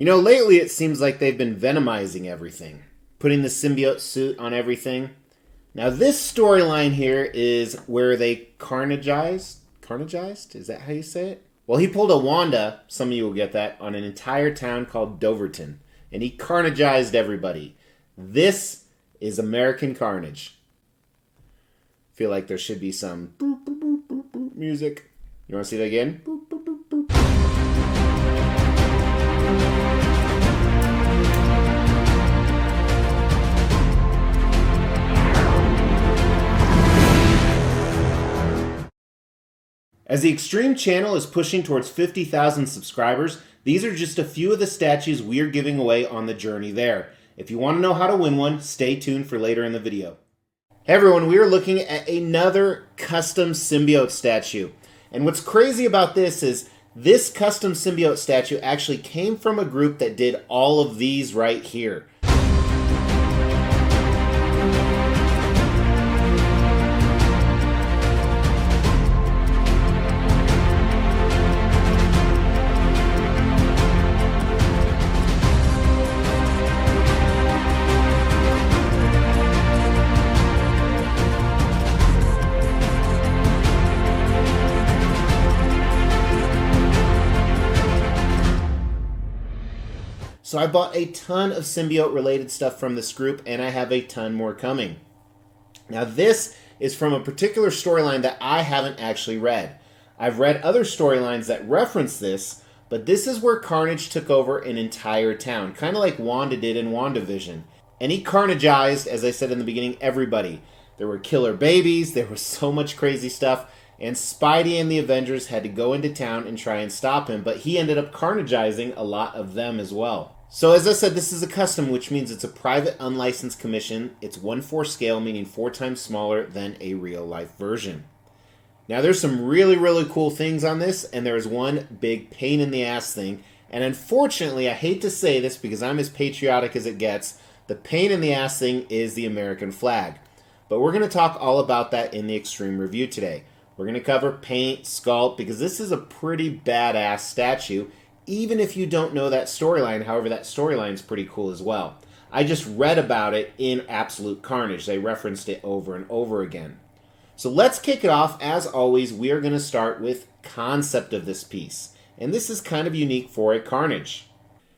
You know, lately it seems like they've been venomizing everything, putting the symbiote suit on everything. Now, this storyline here is where they carnagized. Carnagized? Is that how you say it? Well, he pulled a Wanda, some of you will get that, on an entire town called Doverton, and he carnagized everybody. This is American Carnage. Feel like there should be some boop, boop, boop, boop, boop music. You want to see that again? Boop, boop, boop, boop. As the Extreme channel is pushing towards 50,000 subscribers, these are just a few of the statues we are giving away on the journey there. If you want to know how to win one, stay tuned for later in the video. Hey everyone, we are looking at another custom symbiote statue. And what's crazy about this is this custom symbiote statue actually came from a group that did all of these right here. So I bought a ton of symbiote related stuff from this group, and I have a ton more coming. Now this is from a particular storyline that I haven't actually read. I've read other storylines that reference this, but this is where Carnage took over an entire town, kind of like Wanda did in WandaVision. And he carnagized, as I said in the beginning, everybody. There were killer babies, there was so much crazy stuff, and Spidey and the Avengers had to go into town and try and stop him, but he ended up carnagizing a lot of them as well. So as I said, this is a custom, which means it's a private unlicensed commission. It's 1/4 scale, meaning 4 times smaller than a real-life version. Now there's some really, really cool things on this, and there is one big pain-in-the-ass thing. And unfortunately, I hate to say this because I'm as patriotic as it gets, the pain-in-the-ass thing is the American flag. But we're going to talk all about that in the Extreme Review today. We're going to cover paint, sculpt, because this is a pretty badass statue, even if you don't know that storyline. However, that storyline is pretty cool as well. I just read about it in Absolute Carnage. They referenced it over and over again. So let's kick it off. As always, we are going to start with concept of this piece. And this is kind of unique for a Carnage.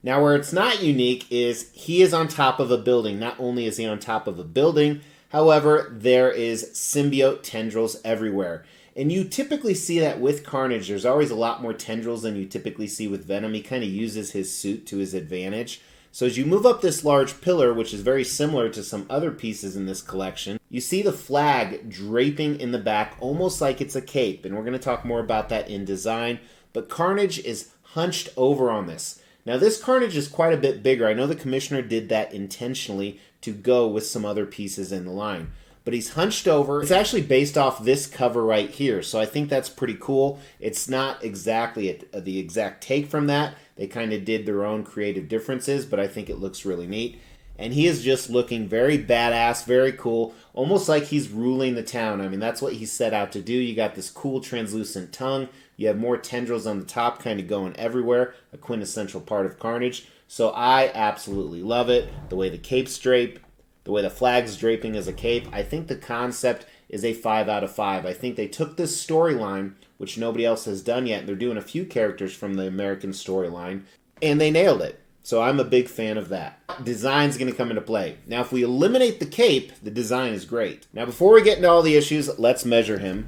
Now, where it's not unique is he is on top of a building. Not only is he on top of a building, however, there is symbiote tendrils everywhere. And you typically see that with Carnage. There's always a lot more tendrils than you typically see with Venom. He kind of uses his suit to his advantage. So as you move up this large pillar, which is very similar to some other pieces in this collection, you see the flag draping in the back, almost like it's a cape. And we're going to talk more about that in design. But Carnage is hunched over on this. Now this Carnage is quite a bit bigger. I know the commissioner did that intentionally to go with some other pieces in the line. But he's hunched over. It's actually based off this cover right here, so I think that's pretty cool. It's not exactly the exact take from that. They kind of did their own creative differences, but I think it looks really neat. And he is just looking very badass, very cool, almost like he's ruling the town. I mean, that's what he set out to do. You got this cool translucent tongue. You have more tendrils on the top kind of going everywhere, a quintessential part of Carnage. So I absolutely love it. The way the cape's draped, the way the flag's draping as a cape. I think the concept is a 5 out of 5. I think they took this storyline, which nobody else has done yet, and they're doing a few characters from the American storyline, and they nailed it. So I'm a big fan of that. Design's going to come into play. Now, if we eliminate the cape, the design is great. Now, before we get into all the issues, let's measure him.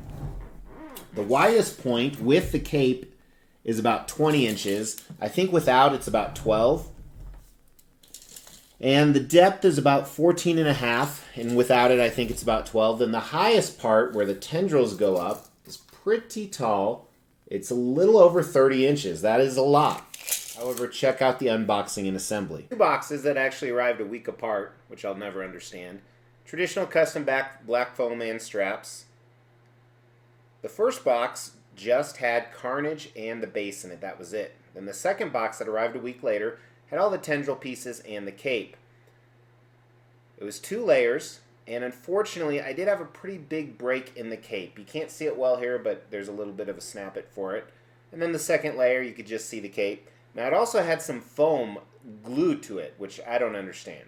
The widest point with the cape is about 20 inches. I think without, it's about 12. And the depth is about 14.5, and without it, I think it's about 12. Then the highest part, where the tendrils go up, is pretty tall. It's a little over 30 inches. That is a lot. However, check out the unboxing and assembly. 2 boxes that actually arrived a week apart, which I'll never understand. Traditional custom black foam and straps. The first box just had Carnage and the base in it. That was it. Then the second box that arrived a week later had all the tendril pieces and the cape. It was 2 layers, and unfortunately I did have a pretty big break in the cape. You can't see it well here, but there's a little bit of a snap it for it. And then the second layer, you could just see the cape. Now it also had some foam glued to it, which I don't understand.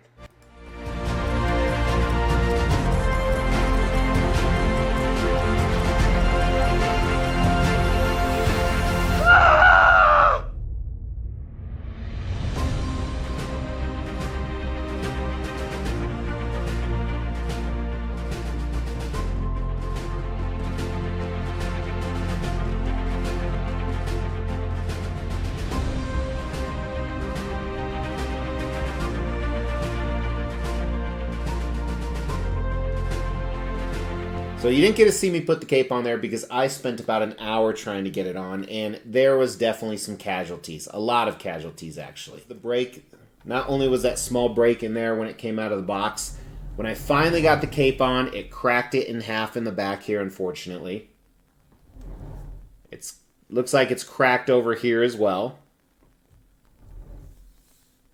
So you didn't get to see me put the cape on there because I spent about an hour trying to get it on, and there was definitely some casualties. A lot of casualties, actually. The break, not only was that small break in there when it came out of the box, when I finally got the cape on, it cracked it in half in the back here, unfortunately. It looks like it's cracked over here as well.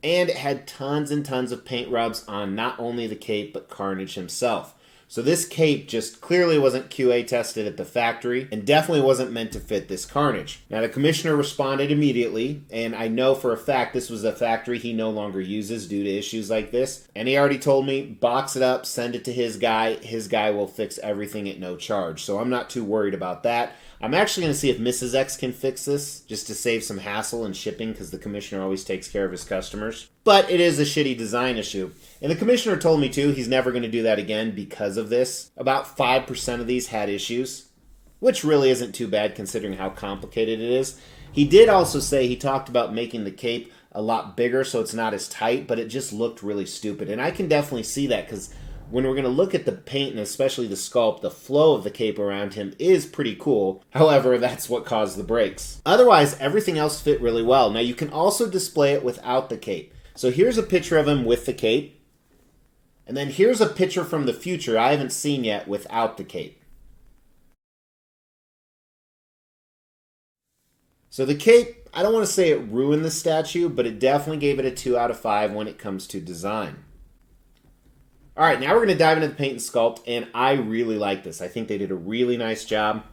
And it had tons and tons of paint rubs on not only the cape, but Carnage himself. So this cape just clearly wasn't QA tested at the factory and definitely wasn't meant to fit this Carnage. Now the commissioner responded immediately, and I know for a fact this was a factory he no longer uses due to issues like this. And he already told me, box it up, send it to his guy. His guy will fix everything at no charge. So I'm not too worried about that. I'm actually going to see if Mrs. X can fix this, just to save some hassle in shipping, because the commissioner always takes care of his customers. But it is a shitty design issue. And the commissioner told me, too, he's never going to do that again because of this. About 5% of these had issues, which really isn't too bad considering how complicated it is. He did also say he talked about making the cape a lot bigger so it's not as tight, but it just looked really stupid. And I can definitely see that because when we're going to look at the paint and especially the sculpt, the flow of the cape around him is pretty cool. However, that's what caused the breaks. Otherwise, everything else fit really well. Now, you can also display it without the cape. So here's a picture of him with the cape. And then here's a picture from the future I haven't seen yet without the cape. So the cape, I don't want to say it ruined the statue, but it definitely gave it a 2 out of 5 when it comes to design. All right, now we're going to dive into the paint and sculpt, and I really like this. I think they did a really nice job,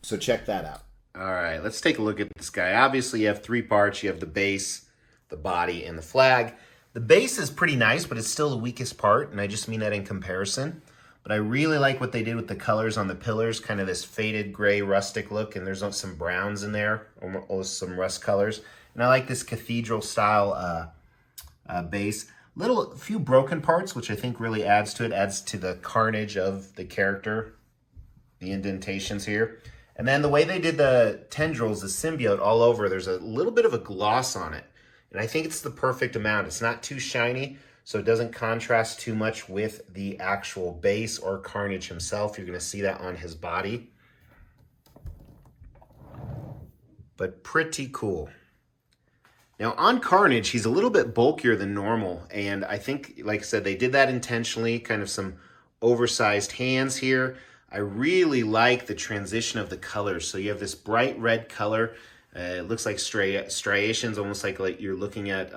so check that out. All right, let's take a look at this guy. Obviously, you have 3 parts. You have the base, the body, and the flag. The base is pretty nice, but it's still the weakest part, and I just mean that in comparison. But I really like what they did with the colors on the pillars, kind of this faded gray rustic look, and there's some browns in there, almost some rust colors. And I like this cathedral style base. A few broken parts, which I think really adds to it, adds to the carnage of the character, the indentations here. And then the way they did the tendrils, the symbiote all over, there's a little bit of a gloss on it. And I think it's the perfect amount. It's not too shiny, so it doesn't contrast too much with the actual base or Carnage himself. You're going to see that on his body. But pretty cool. Now, on Carnage, he's a little bit bulkier than normal, and I think, like I said, they did that intentionally, kind of some oversized hands here. I really like the transition of the colors. So you have this bright red color. It looks like striations, almost like you're looking at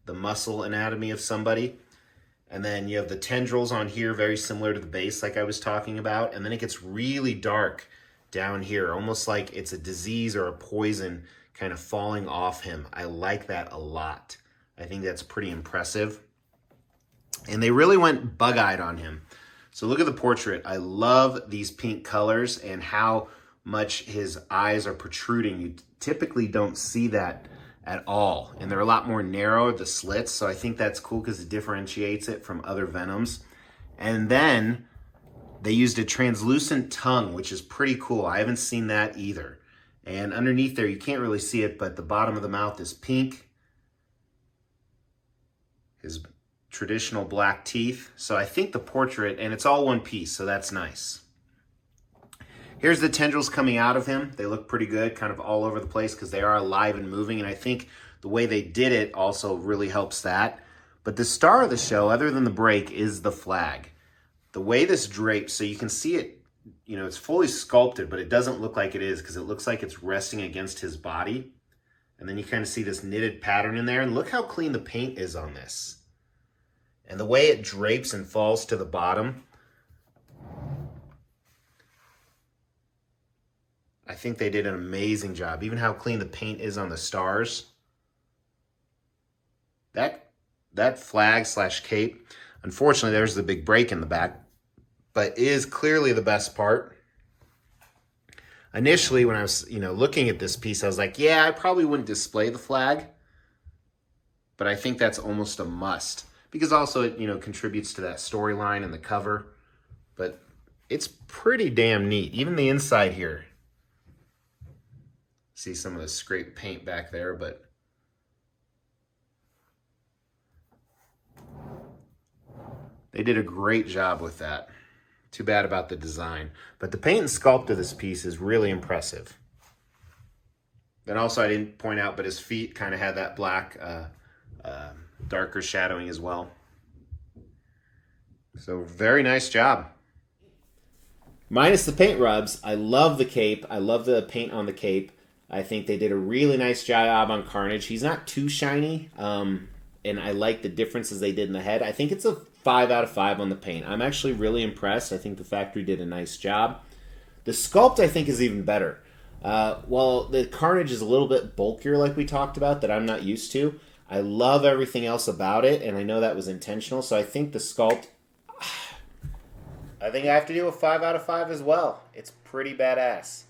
the muscle anatomy of somebody. And then you have the tendrils on here, very similar to the base like I was talking about. And then it gets really dark down here, almost like it's a disease or a poison kind of falling off him. I like that a lot. I think that's pretty impressive. And they really went bug-eyed on him. So look at the portrait. I love these pink colors and how much his eyes are protruding. You typically don't see that at all. And they're a lot more narrow, the slits. So I think that's cool because it differentiates it from other Venoms. And then they used a translucent tongue, which is pretty cool. I haven't seen that either. And underneath there, you can't really see it, but the bottom of the mouth is pink. His traditional black teeth. So I think the portrait, and it's all one piece, so that's nice. Here's the tendrils coming out of him. They look pretty good, kind of all over the place because they are alive and moving, and I think the way they did it also really helps that. But the star of the show, other than the break, is the flag. The way this drapes, so you can see it, you know, it's fully sculpted, but it doesn't look like it is because it looks like it's resting against his body. And then you kind of see this knitted pattern in there. And look how clean the paint is on this. And the way it drapes and falls to the bottom. I think they did an amazing job. Even how clean the paint is on the stars. That flag slash cape, unfortunately, there's the big break in the back, but is clearly the best part. Initially, when I was, looking at this piece, I was like, yeah, I probably wouldn't display the flag, but I think that's almost a must because also it, contributes to that storyline and the cover, but it's pretty damn neat. Even the inside here. See some of the scraped paint back there, but they did a great job with that. Too bad about the design. But the paint and sculpt of this piece is really impressive. Then also I didn't point out, but his feet kind of had that black, darker shadowing as well. So very nice job. Minus the paint rubs, I love the cape. I love the paint on the cape. I think they did a really nice job on Carnage. He's not too shiny, and I like the differences they did in the head. I think it's a 5 out of 5 on the paint. I'm actually really impressed. I think the factory did a nice job. The sculpt, I think, is even better. While the Carnage is a little bit bulkier, like we talked about, that I'm not used to, I love everything else about it, and I know that was intentional, so I think the sculpt, I think I have to do a 5 out of 5 as well. It's pretty badass.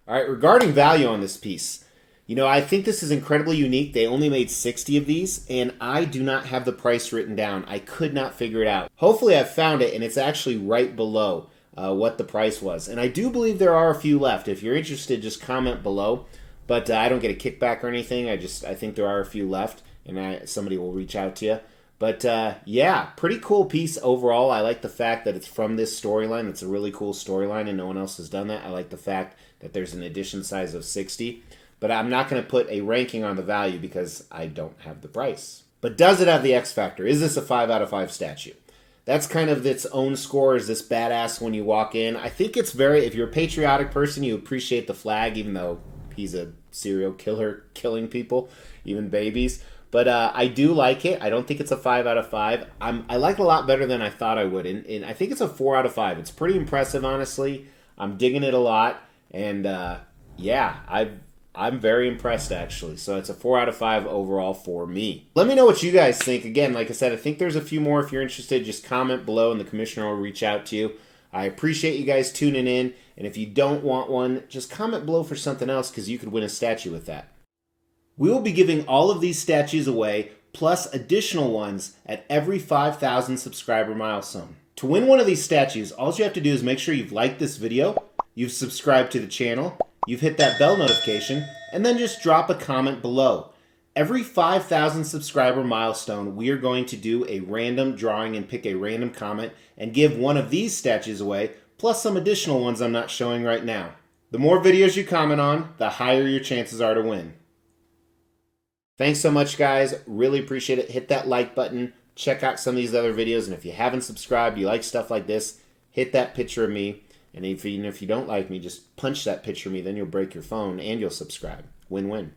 All right, regarding value on this piece, I think this is incredibly unique. They only made 60 of these, and I do not have the price written down. I could not figure it out. Hopefully I've found it, and it's actually right below what the price was. And I do believe there are a few left. If you're interested, just comment below. But I don't get a kickback or anything. I think there are a few left, and somebody will reach out to you. But yeah, pretty cool piece overall. I like the fact that it's from this storyline. It's a really cool storyline, and no one else has done that. I like the fact that there's an edition size of 60. But I'm not going to put a ranking on the value because I don't have the price. But does it have the X factor? Is this a 5 out of 5 statue? That's kind of its own score. Is this badass when you walk in? I think it's if you're a patriotic person, you appreciate the flag, even though he's a serial killer killing people, even babies. But I do like it. I don't think it's a 5 out of 5. I like it a lot better than I thought I would. And I think it's a 4 out of 5. It's pretty impressive, honestly. I'm digging it a lot. And yeah, I'm very impressed, actually. So it's a 4 out of 5 overall for me. Let me know what you guys think. Again, like I said, I think there's a few more. If you're interested, just comment below and the commissioner will reach out to you. I appreciate you guys tuning in. And if you don't want one, just comment below for something else because you could win a statue with that. We will be giving all of these statues away, plus additional ones at every 5,000 subscriber milestone. To win one of these statues, all you have to do is make sure you've liked this video, you've subscribed to the channel, you've hit that bell notification, and then just drop a comment below. Every 5,000 subscriber milestone, we are going to do a random drawing and pick a random comment and give one of these statues away, plus some additional ones I'm not showing right now. The more videos you comment on, the higher your chances are to win. Thanks so much, guys. Really appreciate it. Hit that like button. Check out some of these other videos. And if you haven't subscribed, you like stuff like this, hit that picture of me. And even if you don't like me, just punch that picture of me. Then you'll break your phone and you'll subscribe. Win-win.